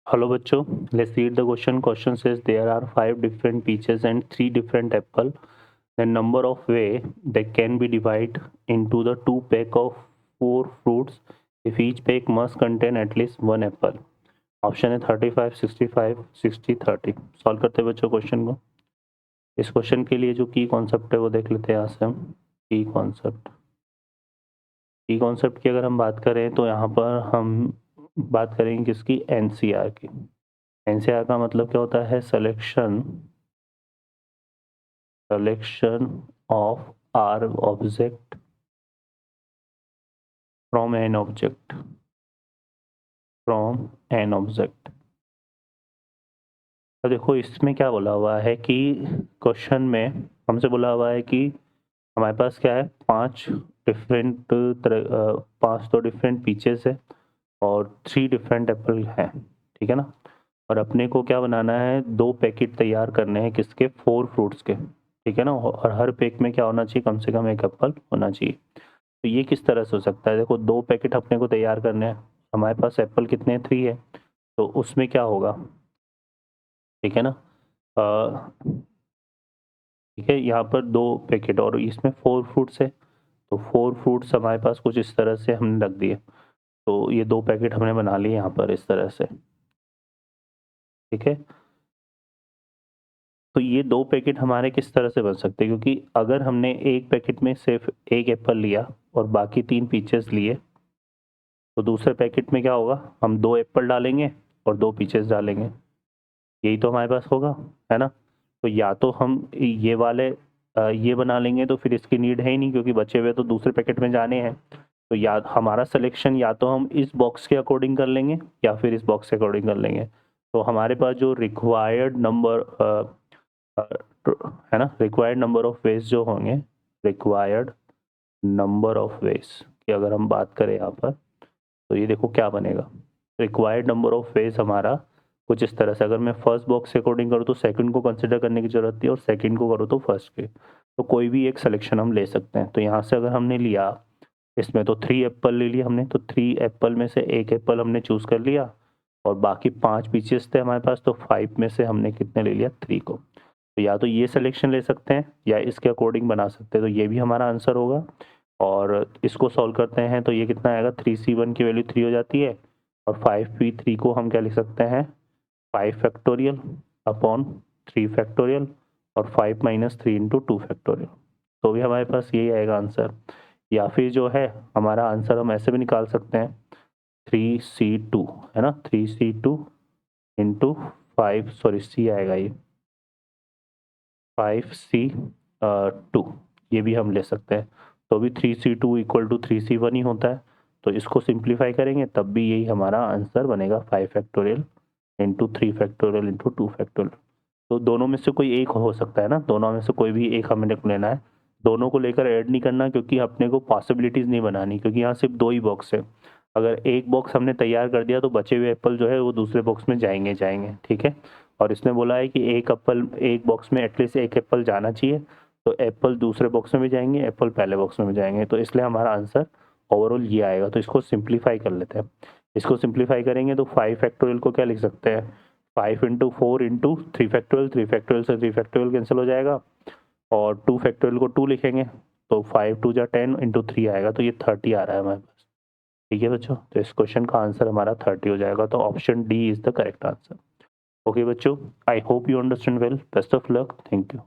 Hello बच्चों, let's read the question. Question says there are 5 different peaches and 3 different apple. The number of way they can be divided into the 2 pack of 4 fruits if each pack must contain at least 1 apple. Option है 35, 65, 60, 30. Solve करते हैं बच्चों question को. इस question के लिए जो की कॉन्सेप्ट है वो देख लेते हैं यहाँ से हम. की कॉन्सेप्ट की अगर हम बात करें तो यहाँ पर हम बात करेंगे किसकी, एनसीआर की. एनसीआर का मतलब क्या होता है, selection of r object from n object. तो देखो इसमें क्या बोला हुआ है कि क्वेश्चन में हमसे बोला हुआ है कि हमारे पास क्या है, 5 तो डिफरेंट पीचेस है और 3 डिफरेंट एप्पल हैं, ठीक है ना. और अपने को क्या बनाना है, 2 पैकेट तैयार करने हैं किसके, 4 फ्रूट्स के, ठीक है ना. और हर पैक में क्या होना चाहिए, कम से कम 1 एप्पल होना चाहिए. तो ये किस तरह से हो सकता है, देखो 2 पैकेट अपने को तैयार करने हैं, हमारे पास एप्पल कितने, 3 है. तो उसमें क्या होगा, ठीक है ना. ठीक है, यहाँ पर 2 पैकेट और इसमें 4 फ्रूट्स है. तो 4 फ्रूट्स हमारे पास कुछ इस तरह से हमने रख दिए. तो ये 2 पैकेट हमने बना लिए यहाँ पर इस तरह से, ठीक है. तो ये 2 पैकेट हमारे किस तरह से बन सकते हैं, क्योंकि अगर हमने एक पैकेट में सिर्फ 1 एप्पल लिया और बाकी 3 पीचेस लिए, तो दूसरे पैकेट में क्या होगा, हम 2 एप्पल डालेंगे और 2 पीचेस डालेंगे. यही तो हमारे पास होगा, है ना. तो या तो हम ये वाले ये बना लेंगे, तो फिर इसकी नीड है ही नहीं, क्योंकि बचे हुए तो दूसरे पैकेट में जाने हैं. तो या हमारा सिलेक्शन या तो हम इस बॉक्स के अकॉर्डिंग कर लेंगे या फिर इस बॉक्स के अकॉर्डिंग कर लेंगे. तो हमारे पास जो रिक्वायर्ड नंबर है ना, रिक्वायर्ड नंबर ऑफ वेज जो होंगे, रिक्वायर्ड नंबर ऑफ वेज की अगर हम बात करें यहाँ पर, तो ये देखो क्या बनेगा. रिक्वायर्ड नंबर ऑफ वेज हमारा कुछ इस तरह से, अगर मैं फर्स्ट बॉक्स के अकॉर्डिंग करूँ तो सेकंड को कंसिडर करने की जरूरत थी, और सेकंड को करूँ तो फर्स्ट के. तो कोई भी एक सिलेक्शन हम ले सकते हैं. तो यहाँ से अगर हमने लिया, इसमें तो 3 एप्पल ले लिया हमने, तो 3 एप्पल में से 1 एप्पल हमने चूज कर लिया, और बाकी 5 पीचेस थे हमारे पास, तो 5 में से हमने कितने ले लिया, 3 को. तो या तो ये सिलेक्शन ले सकते हैं या इसके अकॉर्डिंग बना सकते हैं. तो ये भी हमारा आंसर होगा. और इसको सॉल्व करते हैं तो ये कितना आएगा, 3c1 की वैल्यू 3 हो जाती है, और 5p3 को हम क्या लिख सकते हैं, 5 फैक्टोरियल अपॉन 3 फैक्टोरियल, और 5 माइनस 3 इंटू 2 फैक्टोरियल. तो भी हमारे पास यही आएगा आंसर. या फिर जो है हमारा आंसर हम ऐसे भी निकाल सकते हैं, 3c2 है ना, 3c2 इंटू 5, सॉरी सी आएगा ये, 5c2, ये भी हम ले सकते हैं. तो भी 3c2 इक्वल टू 3c1 ही होता है. तो इसको सिंप्लीफाई करेंगे तब भी यही हमारा आंसर बनेगा, 5 factorial into 3 factorial into 2 factorial. तो दोनों में से कोई एक हो सकता है ना, दोनों में से कोई भी एक हमें लेना है. दोनों को लेकर ऐड नहीं करना, क्योंकि अपने को पॉसिबिलिटीज़ नहीं बनानी, क्योंकि यहाँ सिर्फ 2 ही बॉक्स है. अगर एक बॉक्स हमने तैयार कर दिया तो बचे हुए एप्पल जो है वो दूसरे बॉक्स में जाएंगे, ठीक है. और इसने बोला है कि एक एप्पल, एक बॉक्स में एटलीस्ट 1 एप्पल जाना चाहिए. तो एप्पल दूसरे बॉक्स में भी जाएंगे, एप्पल पहले बॉक्स में भी जाएंगे. तो इसलिए हमारा आंसर ओवरऑल ये आएगा. तो इसको सिंप्लीफाई कर लेते हैं. इसको सिंप्लीफाई करेंगे तो 5 फैक्टोरियल को क्या लिख सकते हैं, 5 इंटू 4 इंटू 3 फैक्टोरियल, 3 फैक्टोरियल से 3 फैक्टोरियल कैंसिल हो जाएगा, और 2 फैक्टोरियल को 2 लिखेंगे, तो 5 2 जा 10 इंटू 3 आएगा, तो ये 30 आ रहा है हमारे पास. ठीक है बच्चों, तो इस क्वेश्चन का आंसर हमारा 30 हो जाएगा. तो option D is the correct answer. Okay बच्चों, I hope you understand well. Best of luck. Thank you.